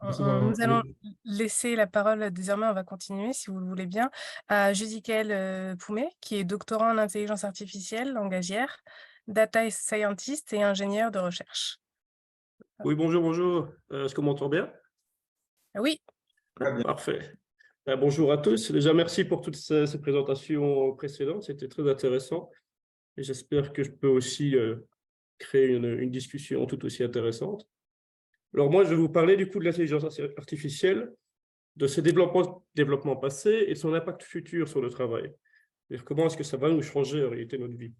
Nous allons laisser la parole désormais, on va continuer si vous le voulez bien, à Judicaël, Poumé, qui est doctorant en intelligence artificielle langagière, data scientist et ingénieur de recherche. Oui, bonjour, bonjour. Est-ce qu'on m'entend bien? Oui, Ah, parfait. Bonjour à tous. Déjà, merci pour toutes ces présentations précédentes. C'était très intéressant. Et j'espère que je peux aussi créer une discussion tout aussi intéressante. Alors, moi, je vais vous parler du coup de l'intelligence artificielle, de ses développements passés et de son impact futur sur le travail. C'est-à-dire comment est-ce que ça va nous changer en réalité notre vie.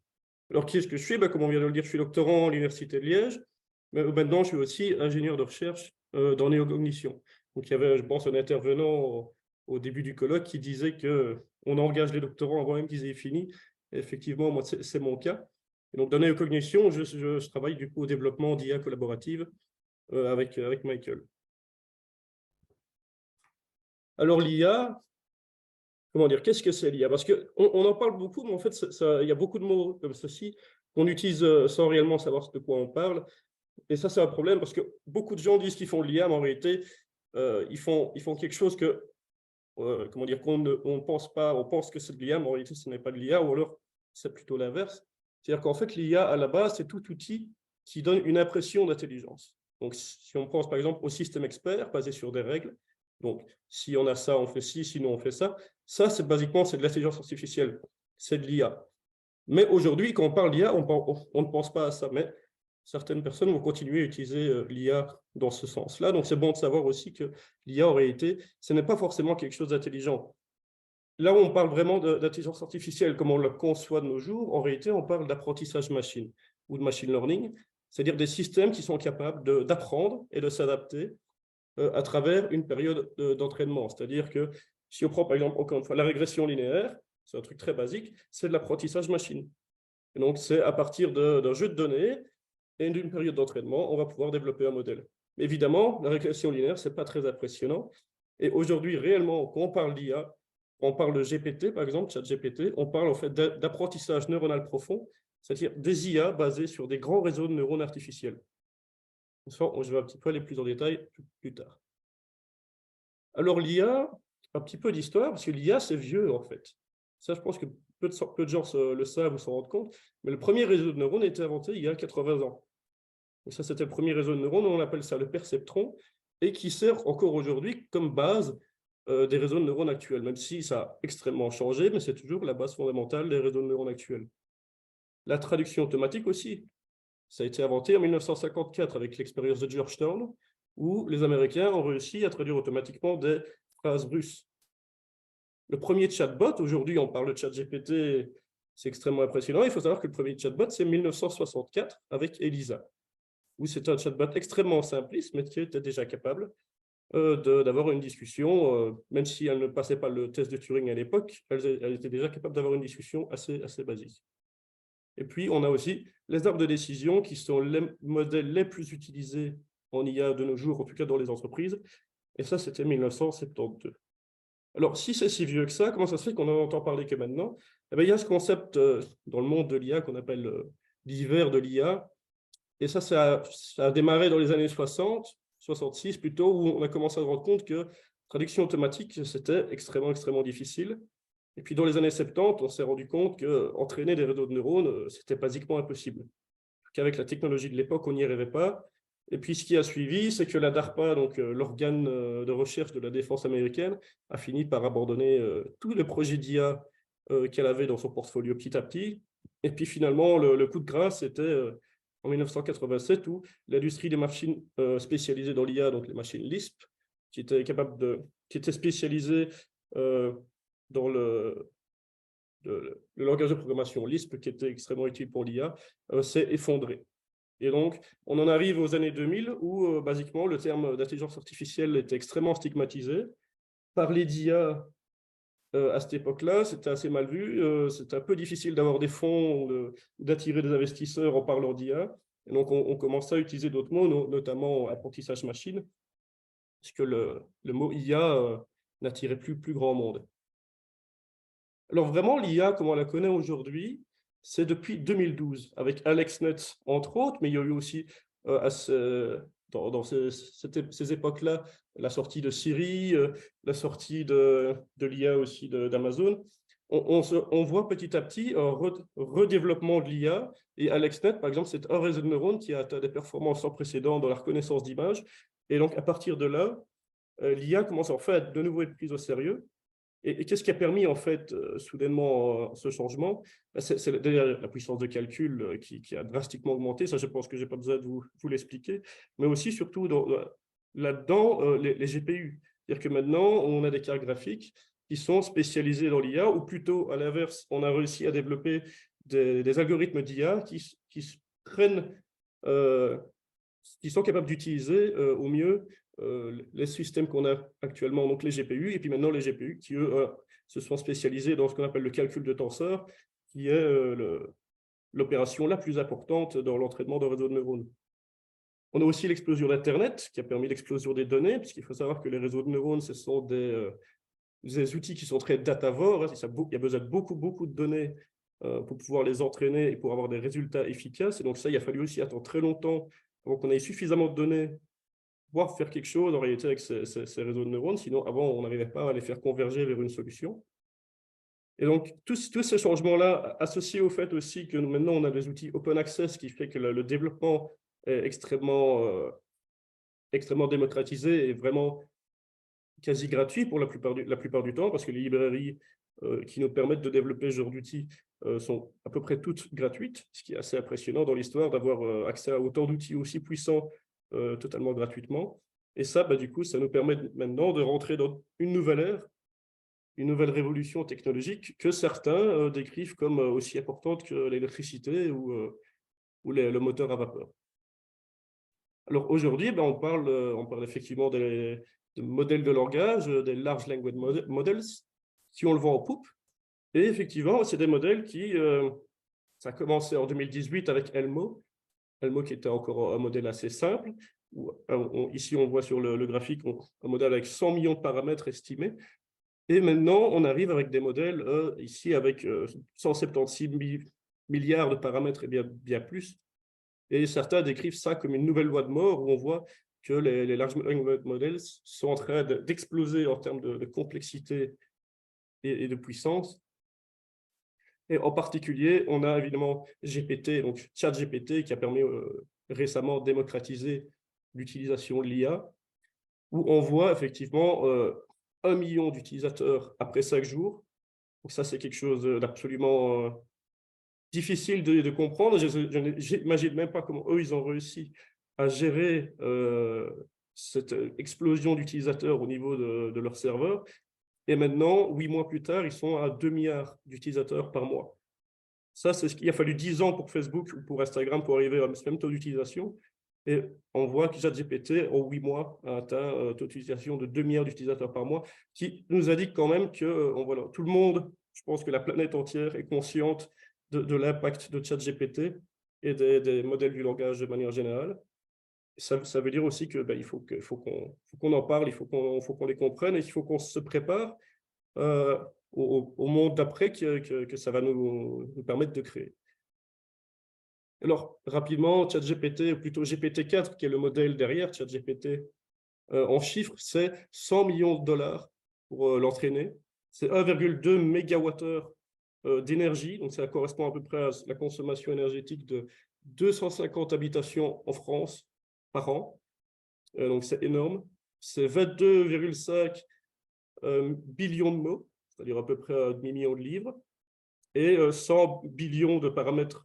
Alors, qui est-ce que je suis? Comme on vient de le dire, je suis doctorant à l'Université de Liège, mais maintenant, je suis aussi ingénieur de recherche dans néocognition. Donc, il y avait, je pense, un intervenant au début du colloque qui disait qu'on engage les doctorants avant même qu'ils aient fini. Et effectivement, moi, c'est mon cas. Et donc, dans néocognition, je travaille du coup au développement d'IA collaborative avec Michael. Alors, l'IA, comment dire, qu'est-ce que c'est l'IA? Parce qu'on en parle beaucoup, mais en fait, il y a beaucoup de mots comme ceci qu'on utilise sans réellement savoir de quoi on parle. Et ça, c'est un problème parce que beaucoup de gens disent qu'ils font de l'IA, mais en réalité, ils font quelque chose comment dire, on ne pense pas, on pense que c'est de l'IA, mais en réalité, ce n'est pas de l'IA, ou alors c'est plutôt l'inverse. C'est-à-dire qu'en fait, l'IA, à la base, c'est tout outil qui donne une impression d'intelligence. Donc, si on pense par exemple au système expert basé sur des règles, donc si on a ça, on fait ci, sinon on fait ça, ça, c'est basiquement, c'est de l'intelligence artificielle, c'est de l'IA. Mais aujourd'hui, quand on parle d'IA, on ne pense pas à ça, mais certaines personnes vont continuer à utiliser l'IA dans ce sens-là. Donc, c'est bon de savoir aussi que l'IA, en réalité, ce n'est pas forcément quelque chose d'intelligent. Là où on parle vraiment d'intelligence artificielle, comme on le conçoit de nos jours, en réalité, on parle d'apprentissage machine ou de machine learning, c'est-à-dire des systèmes qui sont capables d'apprendre et de s'adapter à travers une période d'entraînement. C'est-à-dire que si on prend, par exemple, encore une fois, la régression linéaire, c'est un truc très basique, c'est de l'apprentissage machine. Et donc, c'est à partir d'un jeu de données et d'une période d'entraînement, on va pouvoir développer un modèle. Évidemment, la régression linéaire, ce n'est pas très impressionnant. Et aujourd'hui, réellement, quand on parle d'IA, on parle de GPT, par exemple, ChatGPT, on parle en fait d'apprentissage neuronal profond, c'est-à-dire des IA basés sur des grands réseaux de neurones artificiels. Ça, je vais un petit peu aller plus en détail plus tard. Alors l'IA, un petit peu d'histoire, parce que l'IA, c'est vieux en fait. Ça, je pense que peu de gens le savent ou s'en rendent compte, mais le premier réseau de neurones a été inventé il y a 80 ans. Et ça, c'était le premier réseau de neurones, on appelle ça le perceptron, et qui sert encore aujourd'hui comme base des réseaux de neurones actuels, même si ça a extrêmement changé, mais c'est toujours la base fondamentale des réseaux de neurones actuels. La traduction automatique aussi, ça a été inventé en 1954 avec l'expérience de Georgetown, où les Américains ont réussi à traduire automatiquement des phrases russes. Le premier chatbot, aujourd'hui on parle de ChatGPT, c'est extrêmement impressionnant. Il faut savoir que le premier chatbot, c'est 1964 avec Elisa, où c'est un chatbot extrêmement simpliste, mais qui était déjà capable d'avoir une discussion, même si elle ne passait pas le test de Turing à l'époque, elle était déjà capable d'avoir une discussion assez basique. Et puis, on a aussi les arbres de décision qui sont les modèles les plus utilisés en IA de nos jours, en tout cas dans les entreprises. Et ça, c'était 1972. Alors, si c'est si vieux que ça, comment ça se fait qu'on en entend parler que maintenant? Eh bien, il y a ce concept dans le monde de l'IA qu'on appelle l'hiver de l'IA. Et ça a démarré dans les années 60, 66 plutôt, où on a commencé à se rendre compte que traduction automatique, c'était extrêmement difficile. Et puis dans les années 70, on s'est rendu compte qu'entraîner des réseaux de neurones, c'était basiquement impossible. Qu'avec la technologie de l'époque, on n'y arrivait pas. Et puis ce qui a suivi, c'est que la DARPA, donc l'organe de recherche de la défense américaine, a fini par abandonner tous les projets d'IA qu'elle avait dans son portfolio petit à petit. Et puis finalement, le coup de grâce, c'était en 1987, où l'industrie des machines spécialisées dans l'IA, donc les machines Lisp, qui étaient spécialisées dans le langage de programmation Lisp, qui était extrêmement utile pour l'IA, s'est effondré. Et donc, on en arrive aux années 2000 où, basiquement, le terme d'intelligence artificielle était extrêmement stigmatisé. Parler d'IA à cette époque-là, c'était assez mal vu. C'était un peu difficile d'avoir des fonds, d'attirer des investisseurs en parlant d'IA. Et donc, on commençait à utiliser d'autres mots, notamment apprentissage machine, puisque le mot IA n'attirait plus grand monde. Alors vraiment, l'IA, comme on la connaît aujourd'hui, c'est depuis 2012, avec AlexNet, entre autres, mais il y a eu aussi dans ces époques-là, la sortie de Siri, la sortie de l'IA aussi d'Amazon, on voit petit à petit un redéveloppement de l'IA. Et AlexNet, par exemple, c'est un réseau de neurones qui a atteint des performances sans précédent dans la reconnaissance d'images. Et donc, à partir de là, l'IA commence en fait à de nouveau être prise au sérieux. Et qu'est-ce qui a permis, en fait, soudainement, ce changement? C'est d'ailleurs la puissance de calcul qui a drastiquement augmenté. Ça, je pense que je n'ai pas besoin de vous l'expliquer. Mais aussi, surtout, là-dedans, les GPU. C'est-à-dire que maintenant, on a des cartes graphiques qui sont spécialisées dans l'IA, ou plutôt, à l'inverse, on a réussi à développer des algorithmes d'IA qui prennent, qui sont capables d'utiliser au mieux les systèmes qu'on a actuellement, donc les GPU, et puis maintenant les GPU qui, eux, se sont spécialisés dans ce qu'on appelle le calcul de tenseurs, qui est l'opération la plus importante dans l'entraînement d'un réseau de neurones. On a aussi l'explosion d'Internet, qui a permis l'explosion des données, puisqu'il faut savoir que les réseaux de neurones, ce sont des outils qui sont très datavores. Hein, il y a besoin de beaucoup de données pour pouvoir les entraîner et pour avoir des résultats efficaces. Et donc ça, il a fallu aussi attendre très longtemps avant qu'on ait suffisamment de données pouvoir faire quelque chose en réalité avec ces réseaux de neurones. Sinon, avant, on n'arrivait pas à les faire converger vers une solution. Et donc, tous ces changements-là, associés au fait aussi que maintenant, on a des outils open access, qui fait que le développement est extrêmement démocratisé et vraiment quasi gratuit pour la plupart du temps, parce que les librairies qui nous permettent de développer ce genre d'outils sont à peu près toutes gratuites, ce qui est assez impressionnant dans l'histoire d'avoir accès à autant d'outils aussi puissants totalement gratuitement. Et ça, du coup, ça nous permet maintenant de rentrer dans une nouvelle ère, une nouvelle révolution technologique que certains décrivent comme aussi importante que l'électricité ou le moteur à vapeur. Alors aujourd'hui, on parle effectivement des modèles de langage, des large language models, qui ont le vent en poupe. Et effectivement, c'est des modèles ça a commencé en 2018 avec Elmo qui était encore un modèle assez simple. Ici, on voit sur le graphique un modèle avec 100 millions de paramètres estimés. Et maintenant, on arrive avec des modèles ici avec 176 milliards de paramètres et bien plus. Et certains décrivent ça comme une nouvelle loi de mort, où on voit que les large language models sont en train d'exploser en termes de complexité et de puissance. Et en particulier, on a évidemment GPT, donc ChatGPT, qui a permis récemment de démocratiser l'utilisation de l'IA, où on voit effectivement 1 million d'utilisateurs après 5 jours. Donc ça, c'est quelque chose d'absolument difficile de comprendre. Je n'imagine même pas comment eux, ils ont réussi à gérer cette explosion d'utilisateurs au niveau de leur serveur. Et maintenant, 8 mois plus tard, ils sont à 2 milliards d'utilisateurs par mois. Ça, c'est ce qu'il a fallu 10 ans pour Facebook ou pour Instagram pour arriver à ce même taux d'utilisation. Et on voit que ChatGPT, en 8 mois, a atteint un taux d'utilisation de 2 milliards d'utilisateurs par mois, qui nous indique quand même que voilà, tout le monde, je pense que la planète entière est consciente de l'impact de ChatGPT et des modèles du langage de manière générale. Ça veut dire aussi que il faut qu'on en parle, il faut qu'on les comprenne et il faut qu'on se prépare au monde d'après que ça va nous permettre de créer. Alors, rapidement, ChatGPT, ou plutôt GPT-4, qui est le modèle derrière ChatGPT, en chiffres, c'est 100 millions de dollars pour l'entraîner. C'est 1,2 mégawattheure d'énergie, donc ça correspond à peu près à la consommation énergétique de 250 habitations en France par an. Donc c'est énorme. C'est 22,5 billions de mots, c'est-à-dire à peu près un demi-million de livres, et 100 billions de paramètres,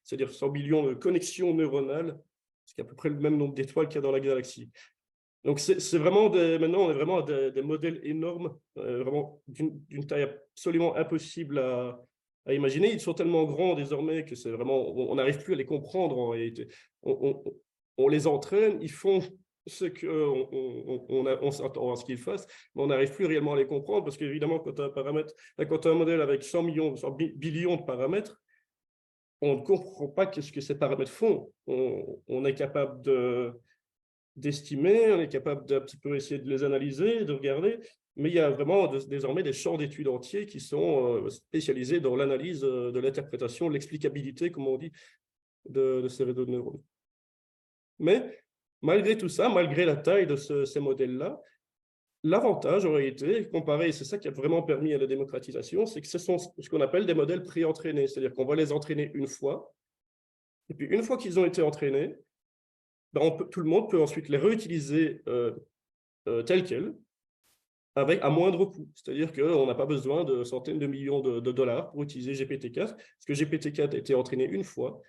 c'est-à-dire 100 billions de connexions neuronales, ce qui est à peu près le même nombre d'étoiles qu'il y a dans la galaxie. Donc, c'est vraiment maintenant, on est vraiment à des modèles énormes, vraiment d'une taille absolument impossible à imaginer. Ils sont tellement grands désormais que c'est vraiment, on n'arrive plus à les comprendre en réalité. On les entraîne, ils font ce qu'on s'attend à ce qu'ils fassent, mais on n'arrive plus réellement à les comprendre parce qu'évidemment, quand tu as un modèle avec 100 millions, 100 billions de paramètres, on ne comprend pas ce que ces paramètres font. On est capable d'estimer, on est capable d'un petit peu essayer de les analyser, de regarder, mais il y a vraiment désormais des champs d'études entiers qui sont spécialisés dans l'analyse de l'interprétation, de l'explicabilité, comme on dit, de ces réseaux de neurones. Mais malgré tout ça, malgré la taille de ces modèles-là, l'avantage aurait été, comparé, et c'est ça qui a vraiment permis à la démocratisation, c'est que ce sont ce qu'on appelle des modèles pré-entraînés, c'est-à-dire qu'on va les entraîner une fois, et puis une fois qu'ils ont été entraînés, ben tout le monde peut ensuite les réutiliser tels quels, avec à moindre coût. C'est-à-dire qu'on n'a pas besoin de centaines de millions de dollars pour utiliser GPT-4, parce que GPT-4 a été entraîné une fois,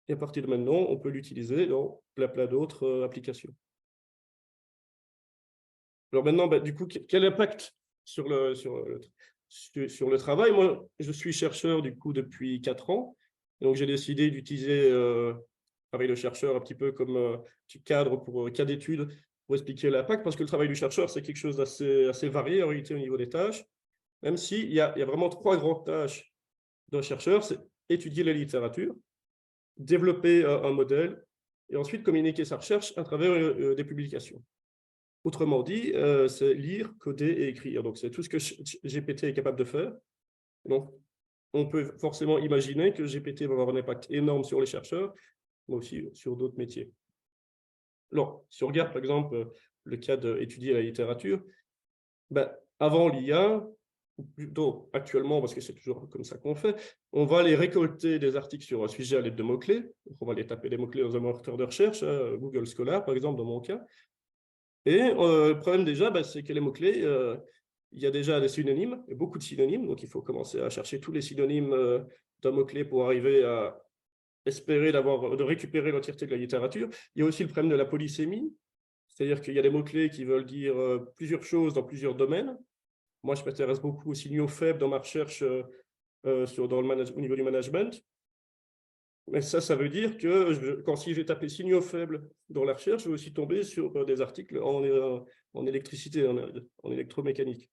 et à partir de maintenant, on peut l'utiliser dans plein d'autres applications. Alors maintenant, du coup, quel impact sur le travail? Moi, je suis chercheur du coup depuis 4 ans, donc j'ai décidé d'utiliser le travail de chercheur un petit peu comme petit cadre pour cas d'études pour expliquer l'impact, parce que le travail du chercheur, c'est quelque chose d'assez varié en réalité au niveau des tâches, même s'il y a vraiment 3 grandes tâches d'un chercheur: c'est étudier la littérature, développer un modèle, et ensuite communiquer sa recherche à travers des publications. Autrement dit, c'est lire, coder et écrire. Donc, c'est tout ce que GPT est capable de faire. Donc, on peut forcément imaginer que GPT va avoir un impact énorme sur les chercheurs, mais aussi sur d'autres métiers. Alors, si on regarde par exemple le cas d'étudier la littérature, ben, avant l'IA, ou plutôt actuellement, parce que c'est toujours comme ça qu'on fait, on va aller récolter des articles sur un sujet à l'aide de mots-clés. On va aller taper des mots-clés dans un moteur de recherche, Google Scholar par exemple, dans mon cas. Et le problème déjà, c'est que les mots-clés, il y a déjà des synonymes, et beaucoup de synonymes, donc il faut commencer à chercher tous les synonymes d'un mot-clé pour arriver à espérer de récupérer l'entièreté de la littérature. Il y a aussi le problème de la polysémie, c'est-à-dire qu'il y a des mots-clés qui veulent dire plusieurs choses dans plusieurs domaines. Moi, je m'intéresse beaucoup aux signaux faibles dans ma recherche au niveau du management. Mais ça veut dire que si j'ai tapé signaux faibles dans la recherche, je vais aussi tomber sur des articles en électricité, en électromécanique,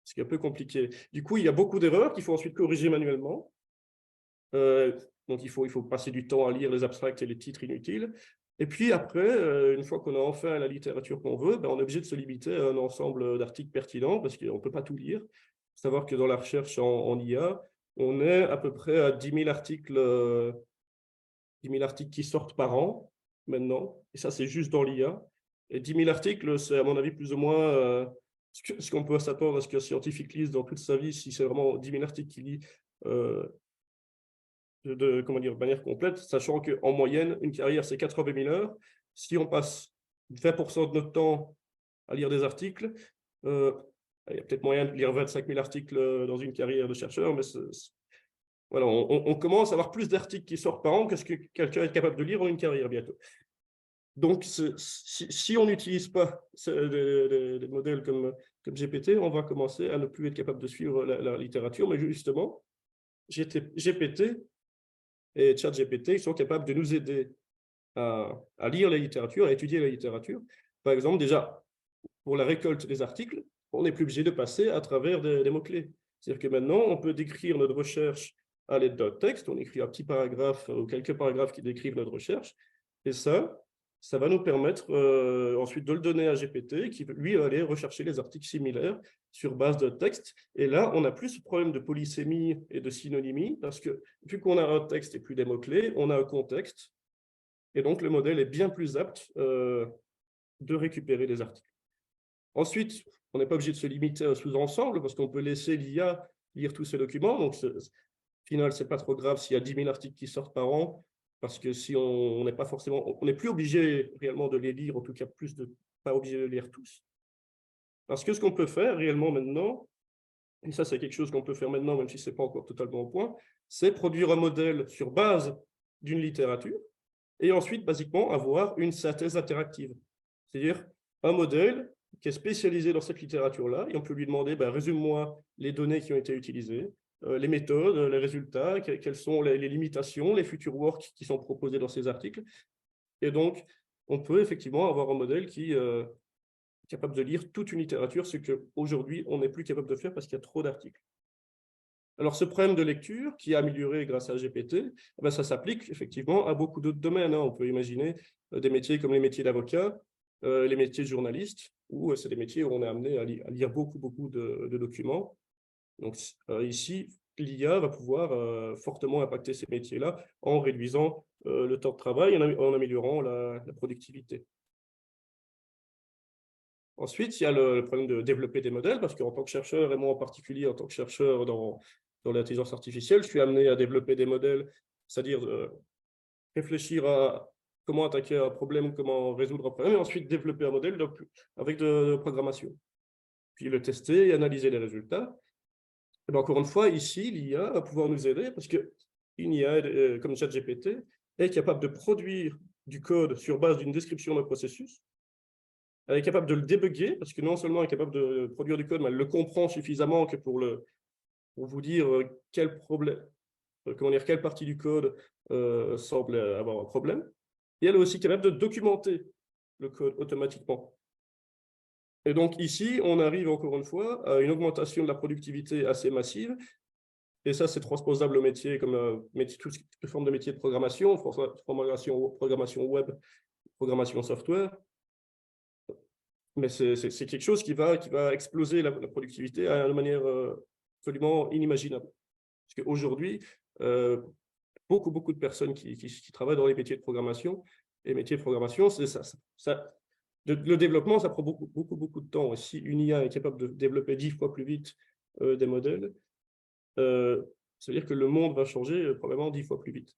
ce qui est un peu compliqué. Du coup, il y a beaucoup d'erreurs qu'il faut ensuite corriger manuellement. Donc, il faut passer du temps à lire les abstracts et les titres inutiles. Et puis après, une fois qu'on a enfin la littérature qu'on veut, on est obligé de se limiter à un ensemble d'articles pertinents parce qu'on ne peut pas tout lire. Il faut savoir que dans la recherche en IA, on est à peu près à 10 000 articles 10 000 articles qui sortent par an, maintenant, et ça, c'est juste dans l'IA. Et 10 000 articles, c'est à mon avis plus ou moins ce qu'on peut s'attendre à ce qu'un scientifique lise dans toute sa vie, si c'est vraiment 10 000 articles qu'il lit comment dire, de manière complète, sachant qu'en moyenne, une carrière, c'est 80 000 heures. Si on passe 20% de notre temps à lire des articles, il y a peut-être moyen de lire 25 000 articles dans une carrière de chercheur, mais voilà, on commence à avoir plus d'articles qui sortent par an que ce que quelqu'un est capable de lire en une carrière bientôt. Donc, si on n'utilise pas des modèles comme GPT, on va commencer à ne plus être capable de suivre la littérature, mais justement, GPT et ChatGPT, ils sont capables de nous aider à lire la littérature, à étudier la littérature. Par exemple, déjà, pour la récolte des articles, on n'est plus obligé de passer à travers des mots-clés. C'est-à-dire que maintenant, on peut décrire notre recherche à l'aide d'un texte, on écrit un petit paragraphe ou quelques paragraphes qui décrivent notre recherche, et ça va nous permettre ensuite de le donner à GPT, qui lui va aller rechercher les articles similaires sur base de texte. Et là, on n'a plus ce problème de polysémie et de synonymie, parce que vu qu'on a un texte et plus des mots-clés, on a un contexte, et donc le modèle est bien plus apte de récupérer des articles. Ensuite, on n'est pas obligé de se limiter à un sous-ensemble, parce qu'on peut laisser l'IA lire tous ces documents. Donc, au final, ce n'est pas trop grave s'il y a 10 000 articles qui sortent par an, parce que si on n'est pas forcément, on n'est plus obligé réellement de les lire, en tout cas pas obligé de les lire tous. Parce que ce qu'on peut faire réellement maintenant, et ça c'est quelque chose qu'on peut faire maintenant, même si ce n'est pas encore totalement au point, c'est produire un modèle sur base d'une littérature, et ensuite, basiquement, avoir une synthèse interactive. C'est-à-dire un modèle qui est spécialisé dans cette littérature-là, et on peut lui demander, résume-moi les données qui ont été utilisées, les méthodes, les résultats, quelles sont les limitations, les future work qui sont proposés dans ces articles. Et donc, on peut effectivement avoir un modèle qui est capable de lire toute une littérature, ce qu'aujourd'hui, on n'est plus capable de faire parce qu'il y a trop d'articles. Alors, ce problème de lecture, qui est amélioré grâce à GPT, ça s'applique effectivement à beaucoup d'autres domaines. On peut imaginer des métiers comme les métiers d'avocat, les métiers de journaliste, où c'est des métiers où on est amené à lire beaucoup de documents. Donc, ici, l'IA va pouvoir fortement impacter ces métiers-là en réduisant le temps de travail et en améliorant la productivité. Ensuite, il y a le problème de développer des modèles, parce qu'en tant que chercheur, et moi en particulier en tant que chercheur dans l'intelligence artificielle, je suis amené à développer des modèles, c'est-à-dire réfléchir à comment attaquer un problème, comment résoudre un problème, et ensuite développer un modèle avec de programmation. Puis le tester et analyser les résultats. Et bien, encore une fois, ici, l'IA va pouvoir nous aider parce qu'une IA comme ChatGPT est capable de produire du code sur base d'une description d'un processus. Elle est capable de le débugger parce que non seulement elle est capable de produire du code, mais elle le comprend suffisamment que pour vous dire quel problème, comment dire, quelle partie du code semble avoir un problème. Et elle est aussi capable de documenter le code automatiquement. Et donc ici, on arrive encore une fois à une augmentation de la productivité assez massive. Et ça, c'est transposable au métier comme toutes les formes de métiers de programmation, programmation web, programmation software. Mais c'est quelque chose qui va exploser la productivité de manière absolument inimaginable. Parce qu'aujourd'hui, beaucoup de personnes qui travaillent dans les métiers de programmation, les métiers de programmation, c'est le développement, ça prend beaucoup de temps. Si une IA est capable de développer 10 fois plus vite des modèles, ça veut dire que le monde va changer probablement 10 fois plus vite.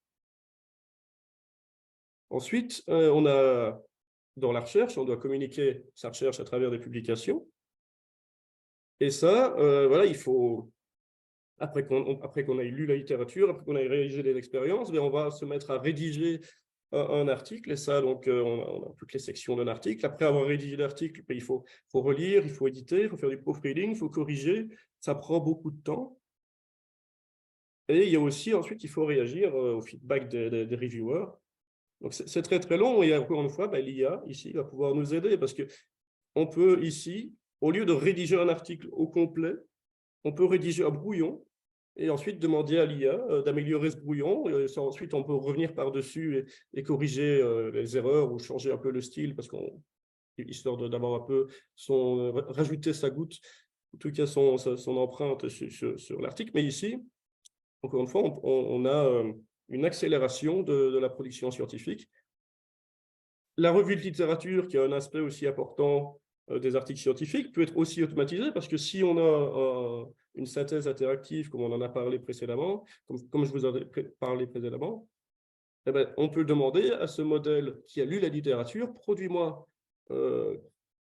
Ensuite, on a dans la recherche, on doit communiquer sa recherche à travers des publications. Et ça, voilà, il faut, après qu'on ait lu la littérature, après qu'on ait réalisé des expériences, on va se mettre à rédiger un article. Et ça, donc, on a toutes les sections d'un article. Après avoir rédigé l'article, il faut relire, il faut éditer, il faut faire du proofreading, il faut corriger. Ça prend beaucoup de temps. Et il y a aussi, ensuite, il faut réagir au feedback des reviewers. Donc, c'est très long. Et encore une fois, l'IA, ici, va pouvoir nous aider parce qu'on peut, ici, au lieu de rédiger un article au complet, on peut rédiger un brouillon et ensuite demander à l'IA d'améliorer ce brouillon. Et ensuite, on peut revenir par-dessus et corriger les erreurs ou changer un peu le style parce histoire d'avoir un peu rajouter sa goutte, en tout cas son empreinte sur l'article. Mais ici, encore une fois, on a une accélération de la production scientifique. La revue de littérature, qui a un aspect aussi important des articles scientifiques, peut être aussi automatisée parce que si on a une synthèse interactive, comme on en a parlé précédemment, comme je vous en ai parlé précédemment, eh bien, on peut demander à ce modèle qui a lu la littérature, produis-moi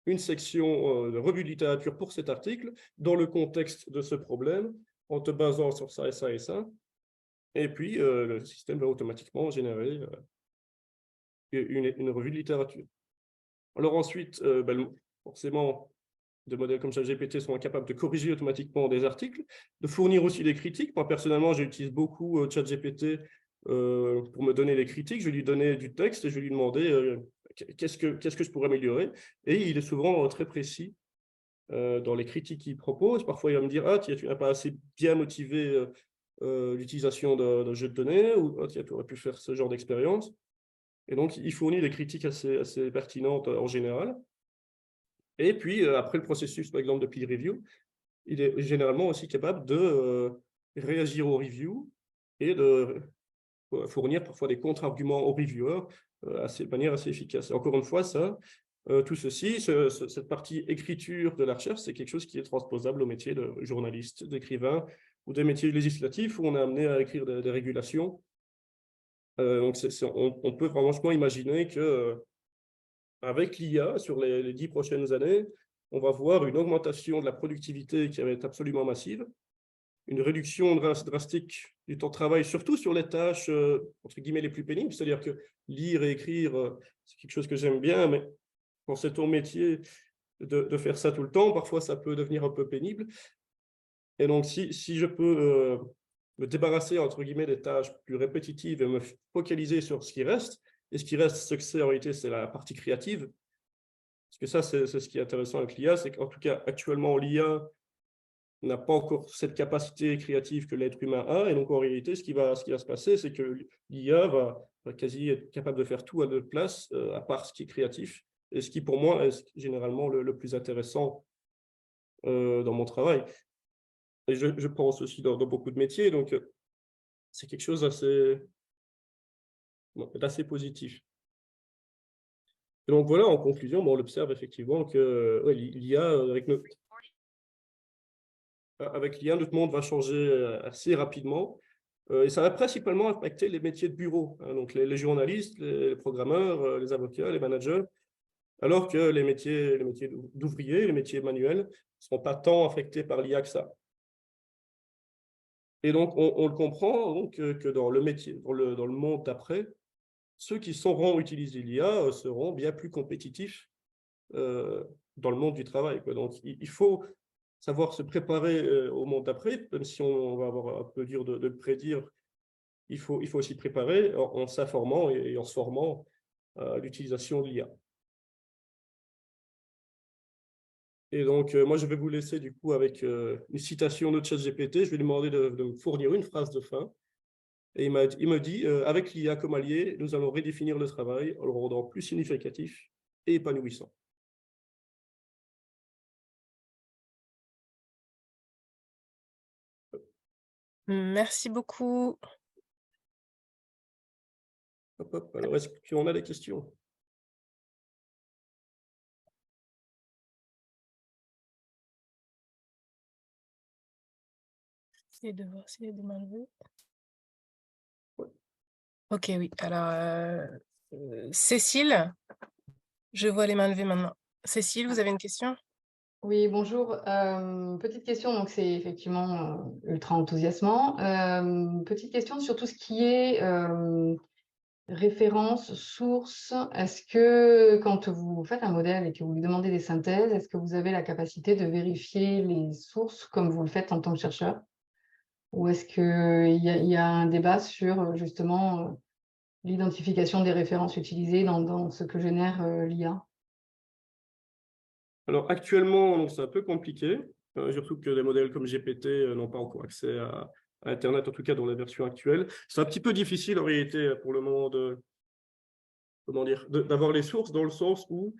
une section de revue de littérature pour cet article dans le contexte de ce problème, en te basant sur ça et ça et ça. Et puis, le système va automatiquement générer une revue de littérature. Alors ensuite, forcément, des modèles comme ChatGPT sont capables de corriger automatiquement des articles, de fournir aussi des critiques. Moi, personnellement, j'utilise beaucoup ChatGPT pour me donner des critiques. Je vais lui donner du texte et je vais lui demander qu'est-ce que je pourrais améliorer. Et il est souvent très précis dans les critiques qu'il propose. Parfois, il va me dire « Ah, tu n'as pas assez bien motivé l'utilisation d'un jeu de données » ou « Ah, tu aurais pu faire ce genre d'expérience ». Et donc, il fournit des critiques assez pertinentes en général. Et puis, après le processus, par exemple, de peer review, il est généralement aussi capable de réagir aux reviews et de fournir parfois des contre-arguments aux reviewers de manière assez efficace. Et encore une fois, tout ceci, cette partie écriture de la recherche, c'est quelque chose qui est transposable au métier de journaliste, d'écrivain ou des métiers législatifs où on est amené à écrire des régulations. Donc, on peut franchement imaginer que avec l'IA, sur les 10 prochaines années, on va voir une augmentation de la productivité qui va être absolument massive, une réduction drastique du temps de travail, surtout sur les tâches, entre guillemets, les plus pénibles. C'est-à-dire que lire et écrire, c'est quelque chose que j'aime bien, mais quand c'est ton métier de faire ça tout le temps, parfois ça peut devenir un peu pénible. Et donc, si je peux me débarrasser, entre guillemets, des tâches plus répétitives et me focaliser sur ce qui reste, et ce qui reste, ce que c'est en réalité, c'est la partie créative. Parce que ça, c'est ce qui est intéressant avec l'IA, c'est qu'en tout cas, actuellement, l'IA n'a pas encore cette capacité créative que l'être humain a. Et donc, en réalité, ce qui va se passer, c'est que l'IA va quasi être capable de faire tout à notre place, à part ce qui est créatif. Et ce qui, pour moi, est généralement le plus intéressant dans mon travail. Et je pense aussi dans beaucoup de métiers. Donc, c'est quelque chose d'assez positif. Et donc voilà, en conclusion, on l'observe effectivement que ouais, l'IA, avec l'IA, notre monde va changer assez rapidement. Et ça va principalement impacter les métiers de bureau, hein, donc les journalistes, les programmeurs, les avocats, les managers, alors que les métiers d'ouvriers, les métiers manuels, ne seront pas tant affectés par l'IA que ça. Et donc, on le comprend donc, que dans le métier, dans le monde d'après, ceux qui sauront utiliser l'IA seront bien plus compétitifs euh, dans le monde du travail, quoi. Donc, il faut savoir se préparer au monde d'après, même si on va avoir un peu dur de le prédire. Il faut aussi préparer en s'informant et en se formant à l'utilisation de l'IA. Et donc, moi, je vais vous laisser du coup avec une citation de ChatGPT. Je vais lui demander de me fournir une phrase de fin. Et il me dit, avec l'IA comme allié, nous allons redéfinir le travail en le rendant plus significatif et épanouissant. Merci beaucoup. Hop, hop. Alors, est-ce qu'on a des questions? Essayez de voir s'il y a des mains levées. Ouais. Ok, oui. Alors, Cécile, je vois les mains levées maintenant. Cécile, vous avez une question? Oui, bonjour. Petite question, donc c'est effectivement ultra enthousiasmant. Petite question sur tout ce qui est référence, source. Est-ce que quand vous faites un modèle et que vous lui demandez des synthèses, est-ce que vous avez la capacité de vérifier les sources comme vous le faites en tant que chercheur? Ou est-ce qu'il y a un débat sur justement l'identification des références utilisées dans ce que génère l'IA? Alors, actuellement, c'est un peu compliqué, surtout que des modèles comme GPT n'ont pas encore accès à Internet, en tout cas dans la version actuelle. C'est un petit peu difficile en réalité pour le moment d'avoir les sources dans le sens où,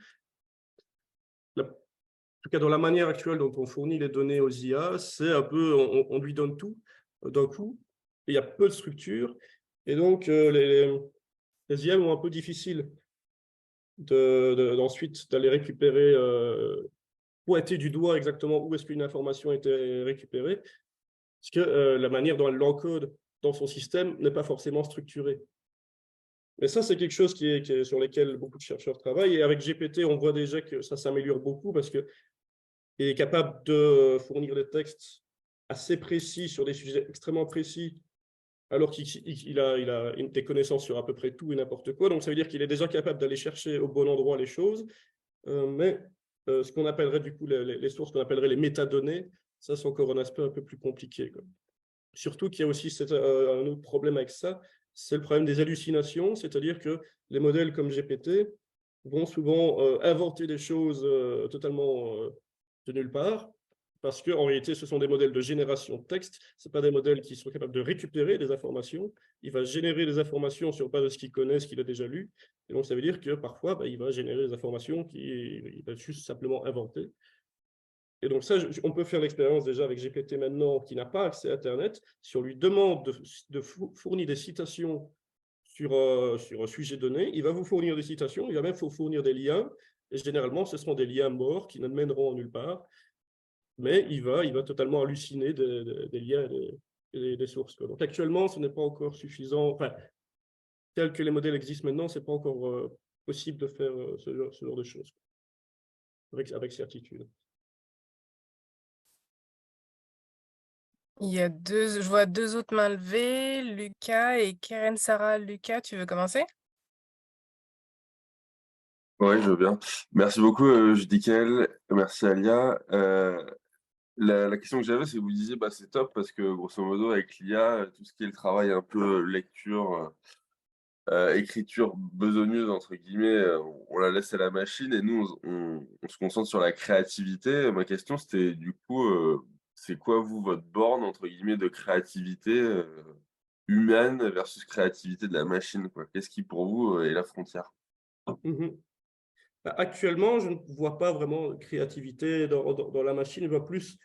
en tout cas dans la manière actuelle dont on fournit les données aux IA, c'est un peu, on lui donne tout d'un coup, et il y a peu de structure, et donc les IA ont un peu difficile d'ensuite d'aller récupérer pointer du doigt exactement où est-ce qu'une information a été récupérée, parce que la manière dont elle l'encode dans son système n'est pas forcément structurée. Mais ça, c'est quelque chose sur lequel beaucoup de chercheurs travaillent. Et avec GPT, on voit déjà que ça s'améliore beaucoup parce qu'il est capable de fournir des textes assez précis sur des sujets extrêmement précis, alors qu'il a des connaissances sur à peu près tout et n'importe quoi. Donc, ça veut dire qu'il est déjà capable d'aller chercher au bon endroit les choses. Mais ce qu'on appellerait du coup les sources qu'on appellerait les métadonnées, ça c'est encore un aspect un peu plus compliqué, quoi. Surtout qu'il y a aussi un autre problème avec ça, c'est le problème des hallucinations, c'est-à-dire que les modèles comme GPT vont souvent inventer des choses totalement de nulle part, parce qu'en réalité, ce sont des modèles de génération de texte, ce pas des modèles qui sont capables de récupérer des informations, il va générer des informations sur base de ce qu'il connaît, ce qu'il a déjà lu, et donc ça veut dire que parfois, il va générer des informations qu'il va juste simplement inventer. Et donc ça, on peut faire l'expérience déjà avec GPT maintenant, qui n'a pas accès à Internet. Si on lui demande de fournir des citations sur un sujet donné, il va vous fournir des citations, il va même vous fournir des liens. Et généralement, ce seront des liens morts qui ne mèneront nulle part. Mais il va totalement halluciner des liens et des sources, quoi. Donc actuellement, ce n'est pas encore suffisant. Enfin, tel que les modèles existent maintenant, ce n'est pas encore possible de faire ce genre de choses avec certitude. Je vois deux autres mains levées, Lucas et Keren Sarah. Lucas, tu veux commencer? Oui, je veux bien. Merci beaucoup, Judicaël. Merci, Alia. La question que j'avais, c'est que vous disiez, bah, c'est top parce que grosso modo, avec l'IA, tout ce qui est le travail un peu lecture, écriture besogneuse, entre guillemets, on la laisse à la machine et nous, on se concentre sur la créativité. Ma question, c'était du coup, c'est quoi, vous, votre borne, entre guillemets, de créativité humaine versus créativité de la machine, quoi? Qu'est-ce qui, pour vous, est la frontière? Mhm. Actuellement, je ne vois pas vraiment de créativité dans la machine. Je vois plus,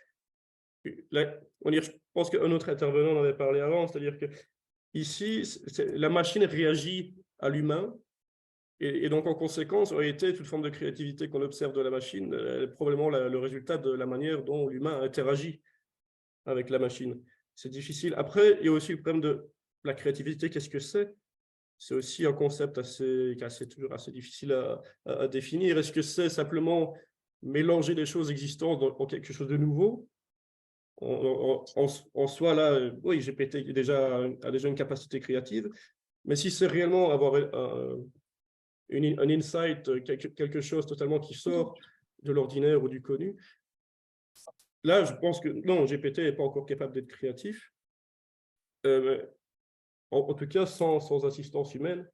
je pense qu'un autre intervenant en avait parlé avant, c'est-à-dire que ici, la machine réagit à l'humain Et donc, en conséquence, en réalité, toute forme de créativité qu'on observe de la machine est probablement le résultat de la manière dont l'humain interagit avec la machine. C'est difficile. Après, il y a aussi le problème de la créativité. Qu'est-ce que c'est? C'est aussi un concept toujours assez difficile à définir. Est-ce que c'est simplement mélanger les choses existantes en quelque chose de nouveau? En soi, là, oui, GPT a déjà une capacité créative, mais si c'est réellement avoir un insight, quelque chose totalement qui sort de l'ordinaire ou du connu, là, je pense que non, GPT n'est pas encore capable d'être créatif. En tout cas, sans assistance humaine,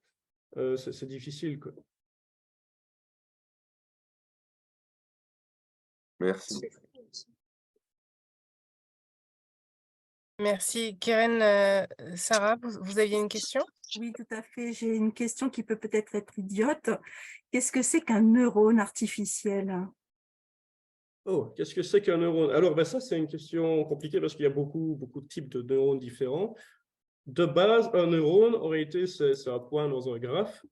c'est difficile, quoi. Merci. Merci. Keren, Sarah, vous aviez une question? Oui, tout à fait. J'ai une question qui peut peut-être être idiote. Qu'est-ce que c'est qu'un neurone artificiel? Oh, qu'est-ce que c'est qu'un neurone? Alors, ben ça, c'est une question compliquée parce qu'il y a beaucoup de types de neurones différents. De base, un neurone, en réalité, c'est un point dans un graphe.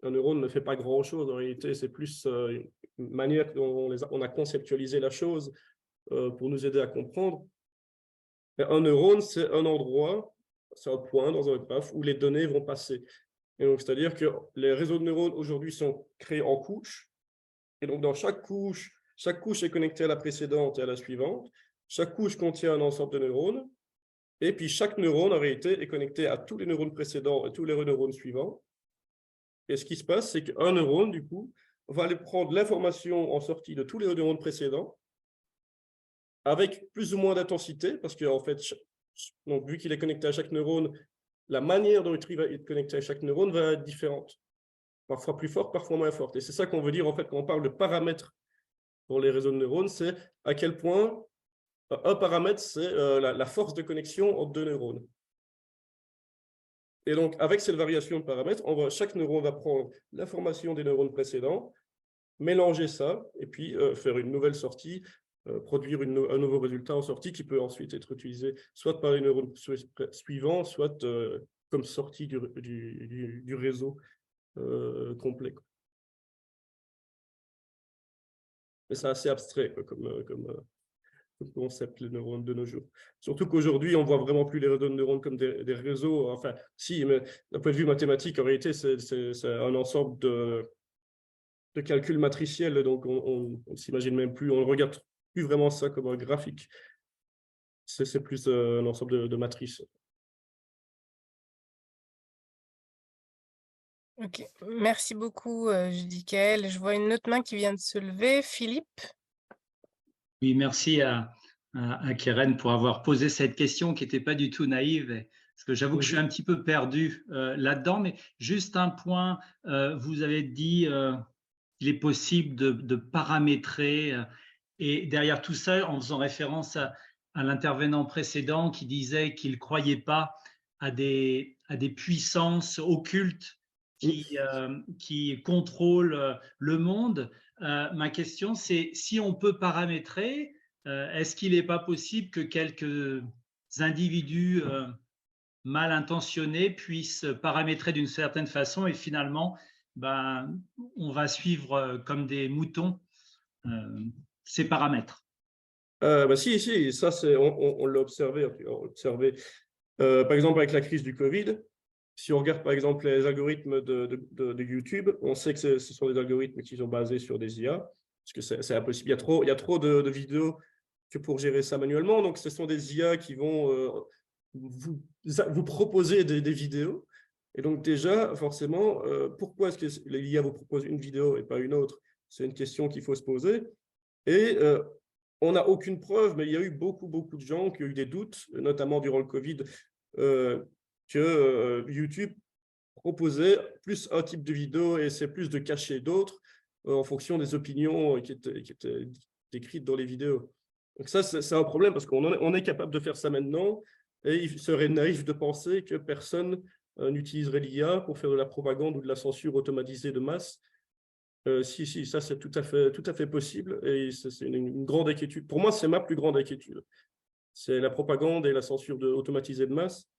Un neurone ne fait pas grand-chose. En réalité, c'est plus une manière dont on a conceptualisé la chose pour nous aider à comprendre. Et un neurone, c'est un endroit, c'est un point dans un graphe où les données vont passer. Et donc, c'est-à-dire que les réseaux de neurones aujourd'hui sont créés en couches. Et donc, dans chaque couche est connectée à la précédente et à la suivante. Chaque couche contient un ensemble de neurones. Et puis, chaque neurone, en réalité, est connecté à tous les neurones précédents et tous les neurones suivants. Et ce qui se passe, c'est qu'un neurone, du coup, va aller prendre l'information en sortie de tous les neurones précédents avec plus ou moins d'intensité, parce qu'en fait, donc, vu qu'il est connecté à chaque neurone, la manière dont il va être connecté à chaque neurone va être différente. Parfois plus forte, parfois moins forte. Et c'est ça qu'on veut dire, en fait, quand on parle de paramètres pour les réseaux de neurones, c'est à quel point un paramètre, c'est la force de connexion entre deux neurones. Et donc, avec cette variation de paramètres, chaque neurone va prendre l'information des neurones précédents, mélanger ça, et puis faire une nouvelle sortie, produire un nouveau résultat en sortie qui peut ensuite être utilisé soit par les neurones suivants, soit comme sortie du réseau complet. Mais c'est assez abstrait quoi, comme concept, les neurones de nos jours. Surtout qu'aujourd'hui, on ne voit vraiment plus les réseaux de neurones comme des réseaux. Enfin, si, mais d'un point de vue mathématique, en réalité, c'est un ensemble de calculs matriciels. Donc, on ne s'imagine même plus, on ne regarde plus vraiment ça comme un graphique. C'est plus un ensemble de matrices. Ok, merci beaucoup, Judicaël. Je vois une autre main qui vient de se lever. Philippe? Oui, merci à Keren pour avoir posé cette question qui n'était pas du tout naïve, parce que j'avoue que je suis un petit peu perdu là-dedans, mais juste un point, vous avez dit qu'il est possible de paramétrer, et derrière tout ça, en faisant référence à l'intervenant précédent qui disait qu'il ne croyait pas à des puissances occultes qui contrôlent le monde. Ma question, c'est si on peut paramétrer, est-ce qu'il n'est pas possible que quelques individus mal intentionnés puissent paramétrer d'une certaine façon et finalement, on va suivre comme des moutons ces paramètres? Si, ça, on l'a observé. Par exemple, avec la crise du Covid, si on regarde par exemple les algorithmes de YouTube, on sait que ce sont des algorithmes qui sont basés sur des IA, parce que c'est impossible. Il y a trop de vidéos que pour gérer ça manuellement. Donc, ce sont des IA qui vont vous proposer des vidéos. Et donc, déjà, forcément, pourquoi est-ce que l'IA vous propose une vidéo et pas une autre? C'est une question qu'il faut se poser. Et on n'a aucune preuve, mais il y a eu beaucoup de gens qui ont eu des doutes, notamment durant le Covid, que YouTube proposait plus un type de vidéo et essaie plus de cacher d'autres en fonction des opinions qui étaient décrites dans les vidéos. Donc ça, c'est un problème parce qu'on est capable de faire ça maintenant et il serait naïf de penser que personne n'utiliserait l'IA pour faire de la propagande ou de la censure automatisée de masse. Si, ça c'est tout à fait possible et c'est une grande inquiétude. Pour moi, c'est ma plus grande inquiétude. C'est la propagande et la censure automatisée de masse.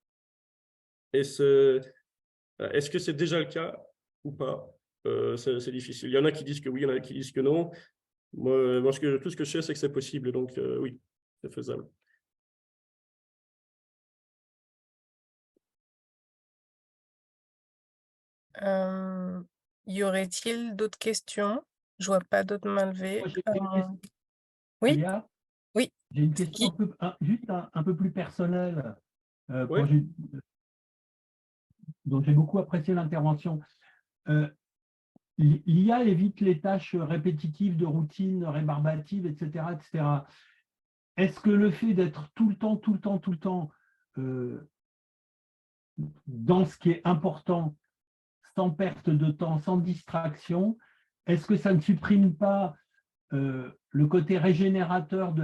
Et est-ce que c'est déjà le cas ou pas? c'est difficile. Il y en a qui disent que oui, il y en a qui disent que non. Moi, tout ce que je sais, c'est que c'est possible. Donc, oui, c'est faisable. Y aurait-il d'autres questions? Je vois pas d'autres mains levées. Moi, j'ai une question. Oui, Alia, oui, j'ai une c'est question qui? juste un peu plus personnelle, Ouais. dont j'ai beaucoup apprécié l'intervention. L'IA évite les tâches répétitives de routine, rébarbatives, etc., etc. Est-ce que le fait d'être tout le temps dans ce qui est important, sans perte de temps, sans distraction, est-ce que ça ne supprime pas le côté régénérateur de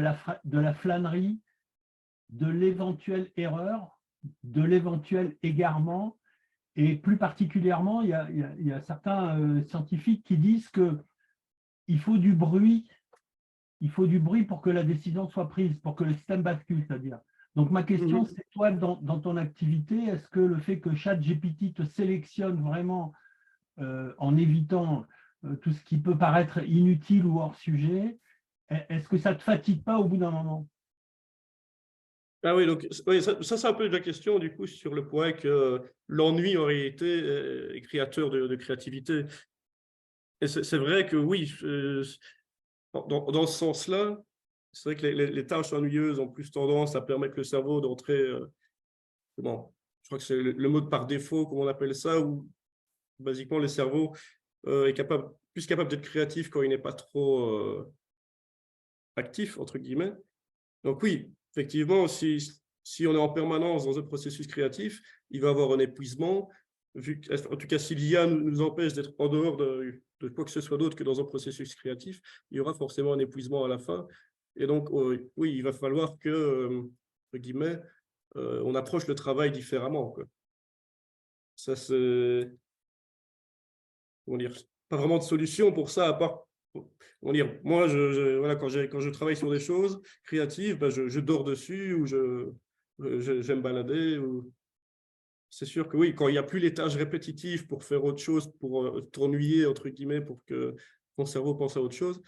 la flânerie, de l'éventuelle erreur, de l'éventuel égarement? Et plus particulièrement, il y a certains scientifiques qui disent qu'il faut du bruit. Il faut du bruit pour que la décision soit prise, pour que le système bascule, c'est-à-dire. Donc ma question, c'est toi, dans ton activité, est-ce que le fait que ChatGPT te sélectionne vraiment en évitant tout ce qui peut paraître inutile ou hors sujet, est-ce que ça ne te fatigue pas au bout d'un moment? Ah oui, donc oui, ça c'est un peu la question du coup sur le point que l'ennui en réalité est créateur de créativité. Et c'est vrai que oui, dans ce sens-là, c'est vrai que les tâches ennuyeuses ont plus tendance à permettre le cerveau d'entrer, comment, je crois que c'est le mode par défaut, comme on appelle ça, où basiquement le cerveau est plus capable d'être créatif quand il n'est pas trop actif, entre guillemets. Donc oui, effectivement, si on est en permanence dans un processus créatif, il va y avoir un épuisement. En tout cas, si l'IA nous empêche d'être en dehors de quoi que ce soit d'autre que dans un processus créatif, il y aura forcément un épuisement à la fin. Et donc, oui, il va falloir que, entre guillemets, on approche le travail différemment, quoi. Ça, c'est, comment dire, pas vraiment de solution pour ça, à part, comment dire, moi, voilà, quand je travaille sur des choses créatives, ben, je dors dessus ou j'aime balader. C'est sûr que oui, quand il n'y a plus les tâches répétitives pour faire autre chose, pour t'ennuyer, entre guillemets, pour que ton cerveau pense à autre chose,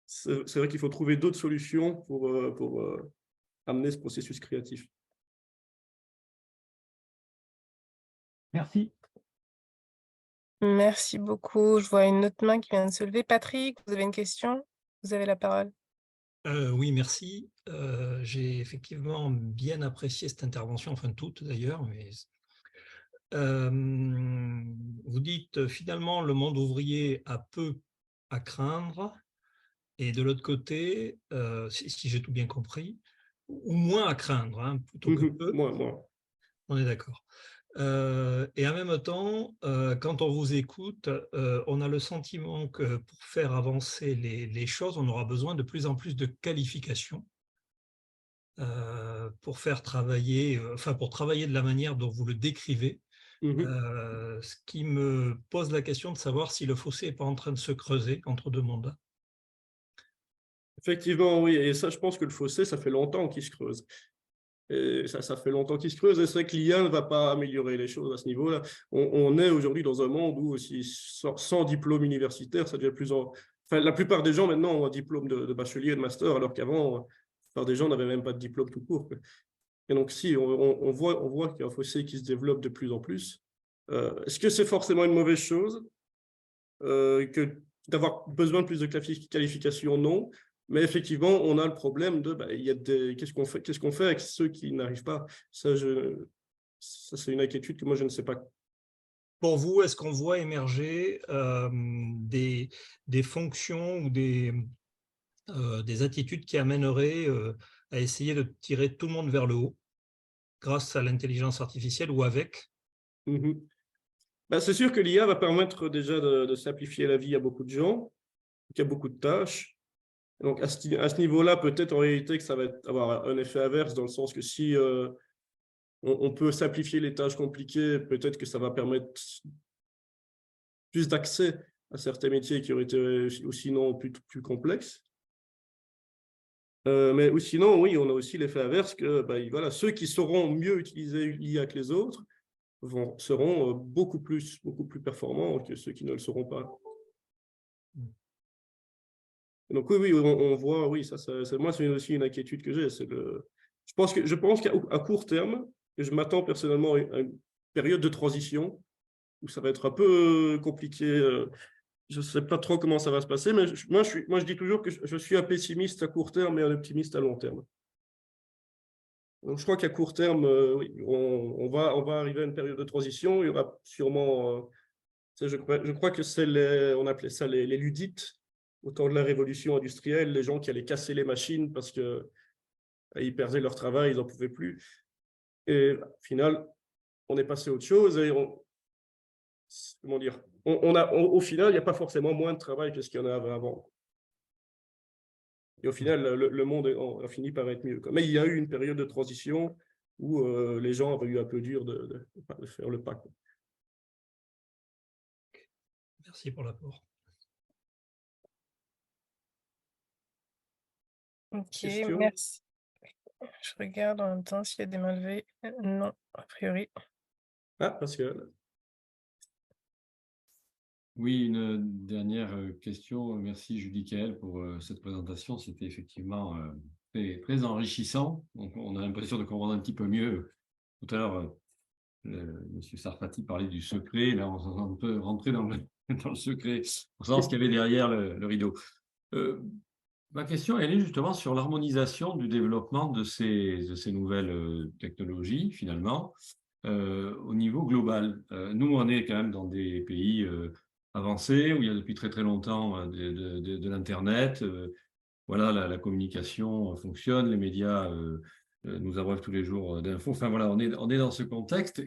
c'est vrai qu'il faut trouver d'autres solutions pour amener ce processus créatif. Merci. Merci beaucoup. Je vois une autre main qui vient de se lever. Patrick, vous avez une question? Vous avez la parole. Oui, merci. J'ai effectivement bien apprécié cette intervention, enfin toutes d'ailleurs. Mais, vous dites finalement le monde ouvrier a peu à craindre, et de l'autre côté, si j'ai tout bien compris, ou moins à craindre, hein, plutôt que peu. Moi. On est d'accord. Et en même temps, quand on vous écoute, on a le sentiment que pour faire avancer les choses, on aura besoin de plus en plus de qualifications pour faire travailler, pour travailler de la manière dont vous le décrivez. Ce qui me pose la question de savoir si le fossé n'est pas en train de se creuser entre deux mondes. Effectivement, oui. Et ça, je pense que le fossé, ça fait longtemps qu'il se creuse. Et ça fait longtemps qu'il se creuse. Et c'est vrai que l'IA ne va pas améliorer les choses à ce niveau-là. On est aujourd'hui dans un monde où aussi sans diplôme universitaire, ça devient Enfin, la plupart des gens maintenant ont un diplôme de bachelier et de master, alors qu'avant, la plupart des gens n'avaient même pas de diplôme tout court, quoi. Et donc, si on voit qu'il y a un fossé qui se développe de plus en plus, est-ce que c'est forcément une mauvaise chose que d'avoir besoin de plus de qualifications? Non. Mais effectivement, on a le problème de qu'est-ce qu'on fait avec ceux qui n'arrivent pas? Ça, c'est une inquiétude que moi, je ne sais pas. Pour vous, est-ce qu'on voit émerger des fonctions ou des attitudes qui amèneraient à essayer de tirer tout le monde vers le haut grâce à l'intelligence artificielle ou avec? C'est sûr que l'IA va permettre déjà de simplifier la vie à beaucoup de gens, il y a beaucoup de tâches. Donc, à ce niveau-là, peut-être en réalité que ça va avoir un effet inverse, dans le sens que si on peut simplifier les tâches compliquées, peut-être que ça va permettre plus d'accès à certains métiers qui auraient été sinon plus complexes. Mais sinon, oui, on a aussi l'effet inverse que voilà, ceux qui sauront mieux utiliser l'IA que les autres seront beaucoup plus performants que ceux qui ne le seront pas. Donc oui, on voit, oui, moi, c'est aussi une inquiétude que j'ai. Je pense qu'à court terme, et je m'attends personnellement à une période de transition où ça va être un peu compliqué. Je ne sais pas trop comment ça va se passer, mais moi, je dis toujours que je suis un pessimiste à court terme et un optimiste à long terme. Donc, je crois qu'à court terme, oui, on va arriver à une période de transition. Il y aura sûrement, je crois que on appelait ça les Luddites, au temps de la révolution industrielle, les gens qui allaient casser les machines parce qu'ils perdaient leur travail, ils n'en pouvaient plus. Et au final, on est passé à autre chose et comment dire, au final, il n'y a pas forcément moins de travail que ce qu'il y en avait avant. Et au final, le monde a fini par être mieux. Mais il y a eu une période de transition où les gens avaient eu un peu dur de faire le pas. Merci pour l'apport. Ok, Question? merci. Je regarde en même temps s'il y a des mains levées. Non, a priori. Ah, Pascal. Oui, une dernière question. Merci Julie Kael pour cette présentation. C'était effectivement très enrichissant. On a l'impression de comprendre un petit peu mieux. Tout à l'heure, M. Sarfati parlait du secret. Là, on peut rentrer dans le secret pour savoir ce qu'il y avait derrière le rideau. Ma question, elle est justement sur l'harmonisation du développement de ces nouvelles technologies, finalement, au niveau global. Nous, on est quand même dans des pays avancés, où il y a depuis très très longtemps de l'Internet. Voilà, la communication fonctionne, les médias nous abreuvent tous les jours d'infos. Enfin voilà, on est dans ce contexte.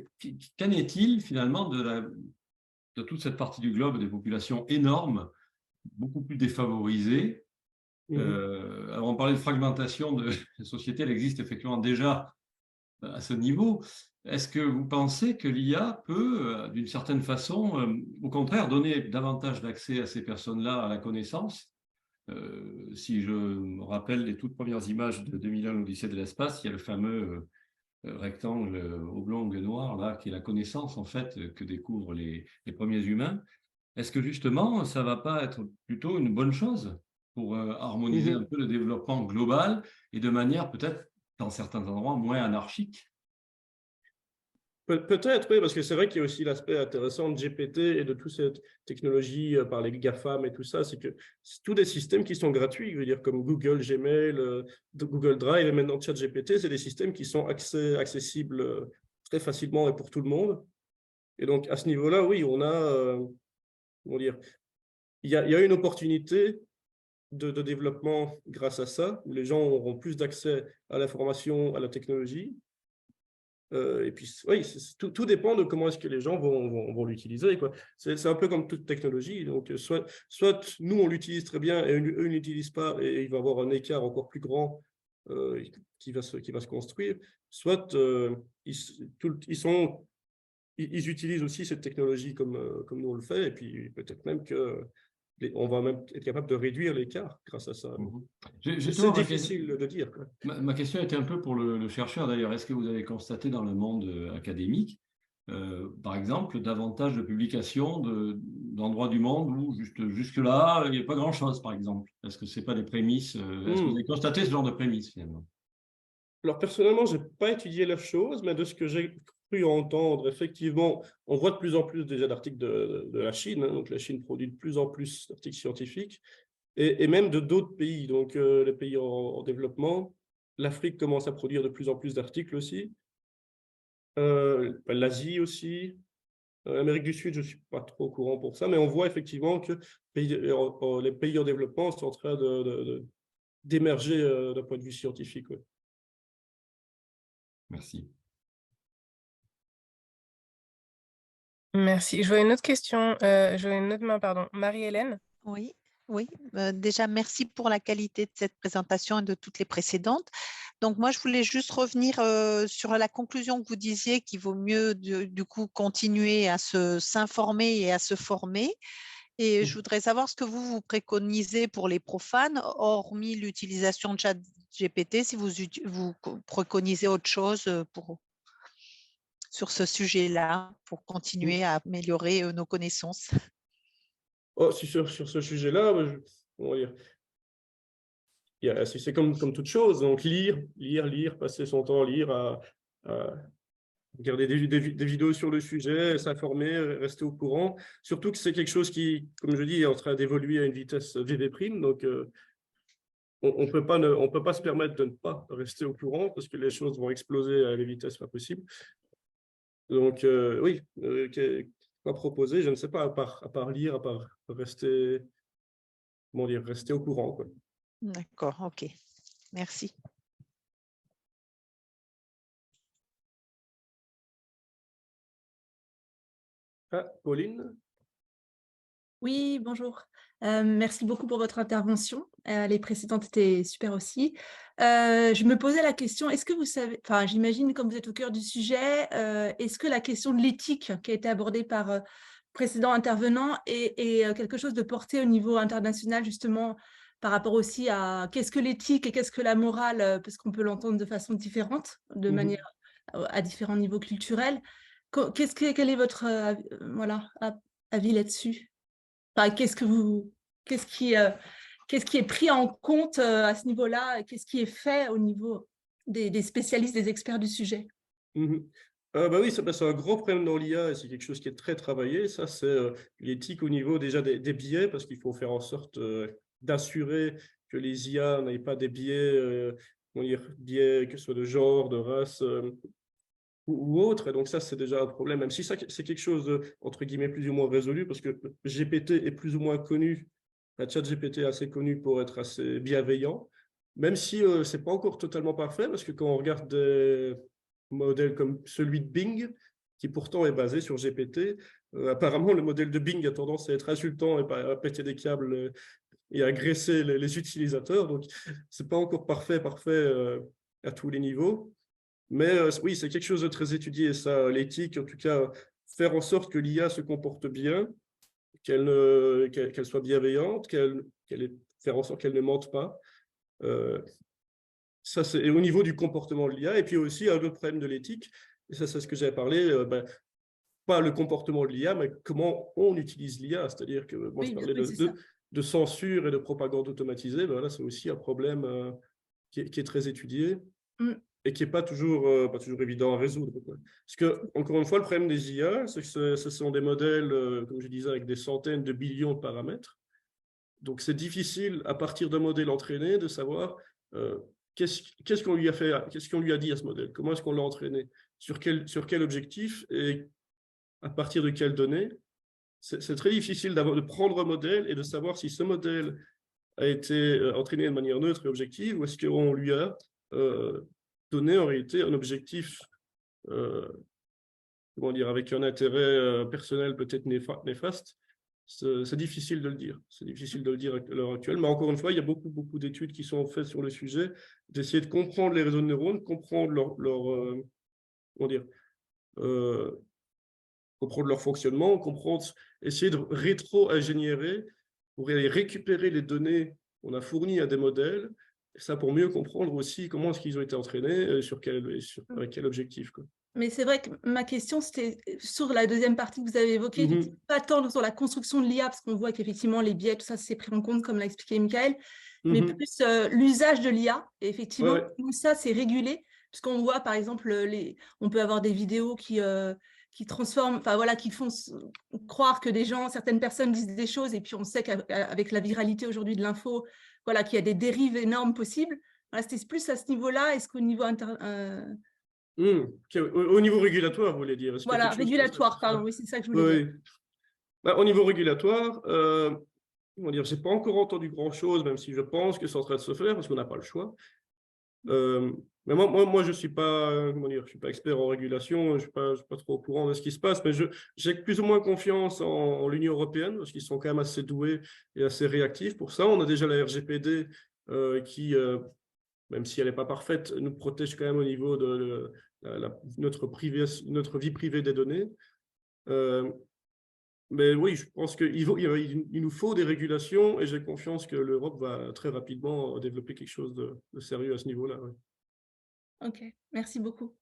Qu'en est-il finalement de toute cette partie du globe, des populations énormes, beaucoup plus défavorisées? Alors on parlait de fragmentation de la société, elle existe effectivement déjà à ce niveau. Est-ce que vous pensez que l'IA peut, d'une certaine façon, au contraire, donner davantage d'accès à ces personnes-là à la connaissance? Si je me rappelle les toutes premières images de 2001, l'Odyssée de l'espace, il y a le fameux rectangle oblong noir, là, qui est la connaissance, en fait, que découvrent les premiers humains. Est-ce que, justement, ça ne va pas être plutôt une bonne chose pour harmoniser un peu le développement global et de manière peut-être, dans certains endroits, moins anarchique? Peut-être, oui, parce que c'est vrai qu'il y a aussi l'aspect intéressant de GPT et de toute cette technologie par les GAFAM et tout ça, c'est que c'est tous des systèmes qui sont gratuits, je veux dire, comme Google Gmail, Google Drive et maintenant ChatGPT, c'est des systèmes qui sont accessibles très facilement et pour tout le monde. Et donc, à ce niveau-là, oui, on a, comment dire, il y a une opportunité de développement grâce à ça, où les gens auront plus d'accès à l'information, à la technologie. Et puis, oui, tout dépend de comment est-ce que les gens vont l'utiliser, quoi. C'est un peu comme toute technologie. Donc, soit nous, on l'utilise très bien et eux ne l'utilisent pas et il va y avoir un écart encore plus grand qui va se construire. Soit ils utilisent aussi cette technologie comme nous on le fait et puis peut-être même on va même être capable de réduire l'écart grâce à ça. C'est difficile de dire, quoi. Ma question était un peu pour le chercheur d'ailleurs. Est-ce que vous avez constaté dans le monde académique, par exemple, davantage de publications d'endroits du monde où jusque-là, il n'y a pas grand-chose, par exemple? Est-ce que ce n'est pas des prémices? Est-ce que vous avez constaté ce genre de prémices finalement? Alors personnellement, je n'ai pas étudié la chose, mais de ce que j'ai cru entendre, effectivement, on voit de plus en plus déjà d'articles de la Chine, hein, donc la Chine produit de plus en plus d'articles scientifiques, et même de d'autres pays, donc les pays en développement. L'Afrique commence à produire de plus en plus d'articles aussi, l'Asie aussi, l'Amérique du Sud, je ne suis pas trop au courant pour ça, mais on voit effectivement que les pays en développement sont en train d'émerger d'un point de vue scientifique. Ouais. Merci. Merci. Je vois une autre question. Je vois une autre main, pardon. Marie-Hélène. Oui, oui. Déjà, merci pour la qualité de cette présentation et de toutes les précédentes. Donc, moi, je voulais juste revenir sur la conclusion que vous disiez qu'il vaut mieux, du coup, continuer à s'informer et à se former. Et je voudrais savoir ce que vous préconisez pour les profanes, hormis l'utilisation de ChatGPT, si vous préconisez autre chose pour eux. sur ce sujet-là pour continuer à améliorer nos connaissances? Oh, sur ce sujet-là, comment dire, c'est comme toute chose, donc lire, passer son temps à lire, à regarder des vidéos sur le sujet, s'informer, rester au courant. Surtout que c'est quelque chose qui, comme je dis, est en train d'évoluer à une vitesse VV', donc on peut pas se permettre de ne pas rester au courant parce que les choses vont exploser à des vitesses pas possibles. Donc oui, quoi proposer, je ne sais pas, à part lire, à part rester, comment dire, rester au courant, quoi. D'accord, ok. Merci. Ah, Pauline? Oui, bonjour. Merci beaucoup pour votre intervention. Les précédentes étaient super aussi. Je me posais la question, est-ce que vous savez, enfin j'imagine comme vous êtes au cœur du sujet, est-ce que la question de l'éthique qui a été abordée par précédent intervenant est quelque chose de porté au niveau international justement par rapport aussi à qu'est-ce que l'éthique et qu'est-ce que la morale, parce qu'on peut l'entendre de façon différente, de manière à différents niveaux culturels. Quel est votre voilà, avis là-dessus? Enfin, qu'est-ce qui est pris en compte à ce niveau-là? Qu'est-ce qui est fait au niveau des spécialistes, des experts du sujet? Bah oui, c'est un gros problème dans l'IA et c'est quelque chose qui est très travaillé. Ça, c'est l'éthique au niveau déjà des biais, parce qu'il faut faire en sorte d'assurer que les IA n'aient pas des biais, comment dire, biais que ce soit de genre, de race ou autre. Et donc ça, c'est déjà un problème, même si ça, c'est quelque chose de, entre guillemets, plus ou moins résolu, parce que GPT est plus ou moins connu, la ChatGPT est assez connu pour être assez bienveillant, même si c'est pas encore totalement parfait, parce que quand on regarde des modèles comme celui de Bing, qui pourtant est basé sur GPT, apparemment le modèle de Bing a tendance à être insultant et à péter des câbles et à agresser les utilisateurs, donc c'est pas encore parfait à tous les niveaux. Mais oui, c'est quelque chose de très étudié, ça, l'éthique, en tout cas, faire en sorte que l'IA se comporte bien, qu'elle soit bienveillante, faire en sorte qu'elle ne mente pas. Ça, c'est au niveau du comportement de l'IA. Et puis aussi, un autre problème de l'éthique, et ça, c'est ce que j'avais parlé, pas le comportement de l'IA, mais comment on utilise l'IA. C'est-à-dire que moi, je parlais de censure et de propagande automatisée. Ben là, c'est aussi un problème qui est très étudié. Et qui n'est pas toujours évident à résoudre, quoi. Parce que, encore une fois, le problème des IA, c'est que ce sont des modèles, comme je disais, avec des centaines de billions de paramètres. Donc, c'est difficile, à partir d'un modèle entraîné, de savoir qu'est-ce qu'on lui a fait, qu'est-ce qu'on lui a dit à ce modèle, comment est-ce qu'on l'a entraîné, sur quel objectif et à partir de quelles données. C'est très difficile de prendre un modèle et de savoir si ce modèle a été entraîné de manière neutre et objective ou est-ce qu'on lui a donner en réalité un objectif, comment dire, avec un intérêt personnel peut-être néfaste. C'est difficile de le dire. C'est difficile de le dire à l'heure actuelle. Mais encore une fois, il y a beaucoup d'études qui sont faites sur le sujet, d'essayer de comprendre les réseaux de neurones, comprendre comment dire, comprendre leur fonctionnement, essayer de rétro-ingénierer pour aller récupérer les données qu'on a fournies à des modèles. Et ça, pour mieux comprendre aussi comment est-ce qu'ils ont été entraînés, avec quel objectif, quoi. Mais c'est vrai que ma question, c'était sur la deuxième partie que vous avez évoquée, pas tant sur la construction de l'IA, parce qu'on voit qu'effectivement, les biais, tout ça, c'est pris en compte, comme l'a expliqué Michael, mais plus l'usage de l'IA. Et effectivement, tout ça, c'est régulé, puisqu'on voit, par exemple, on peut avoir des vidéos qui transforment, enfin voilà, qui font croire que certaines personnes disent des choses, et puis on sait qu'avec la viralité aujourd'hui de l'info, voilà, qu'il y a des dérives énormes possibles. Voilà, c'était plus à ce niveau-là. Est-ce qu'au niveau au niveau régulatoire, vous voulez dire? Voilà, régulatoire, pardon, oui, c'est ça que je voulais dire. Bah, au niveau régulatoire, comment dire, je n'ai pas encore entendu grand-chose, même si je pense que c'est en train de se faire, parce qu'on n'a pas le choix. Mais moi, je ne suis pas, comment dire, je suis pas expert en régulation, je ne suis pas trop au courant de ce qui se passe, mais j'ai plus ou moins confiance en l'Union européenne, parce qu'ils sont quand même assez doués et assez réactifs pour ça. On a déjà la RGPD qui, même si elle n'est pas parfaite, nous protège quand même au niveau de notre vie privée des données. Mais oui, je pense qu'il nous faut des régulations et j'ai confiance que l'Europe va très rapidement développer quelque chose de sérieux à ce niveau-là. Ouais. Ok, merci beaucoup.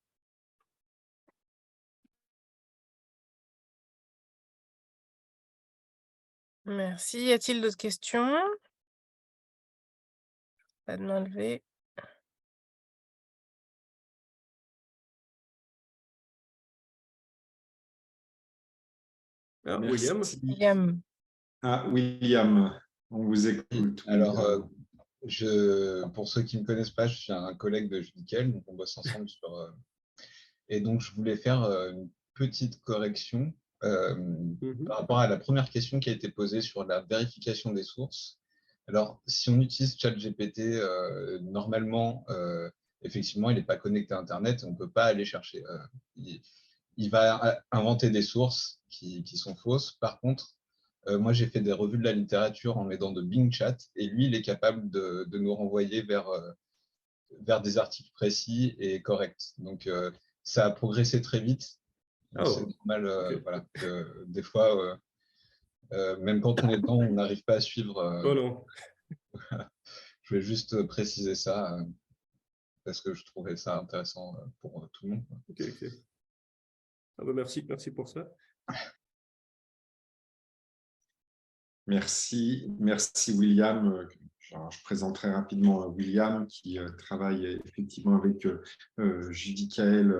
Merci. Y a-t-il d'autres questions? Pas de main levée. Ah, Merci. William? William. Ah, William, on vous écoute. Alors, pour ceux qui ne me connaissent pas, je suis un collègue de Judicael, donc on bosse ensemble sur... et donc, je voulais faire une petite correction par rapport à la première question qui a été posée sur la vérification des sources. Alors, si on utilise ChatGPT, normalement, effectivement, il n'est pas connecté à Internet, on ne peut pas aller chercher. Il va inventer des sources qui sont fausses. Par contre, moi, j'ai fait des revues de la littérature en aidant de Bing Chat, et lui, il est capable de nous renvoyer vers des articles précis et corrects. Donc, ça a progressé très vite. C'est normal, voilà, que des fois, même quand on est dedans, on n'arrive pas à suivre. Oh non. Je voulais juste préciser ça parce que je trouvais ça intéressant pour tout le monde. Ok. Ah bah merci pour ça. Merci William. Je présenterai rapidement William qui travaille effectivement avec Judicael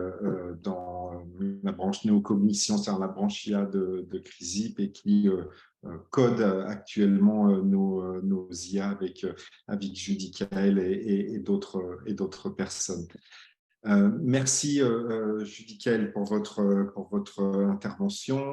dans la branche néocognition, c'est-à-dire la branche IA de CRISIP, et qui code actuellement nos IA avec Judicael et d'autres personnes. Merci Judicael pour votre intervention.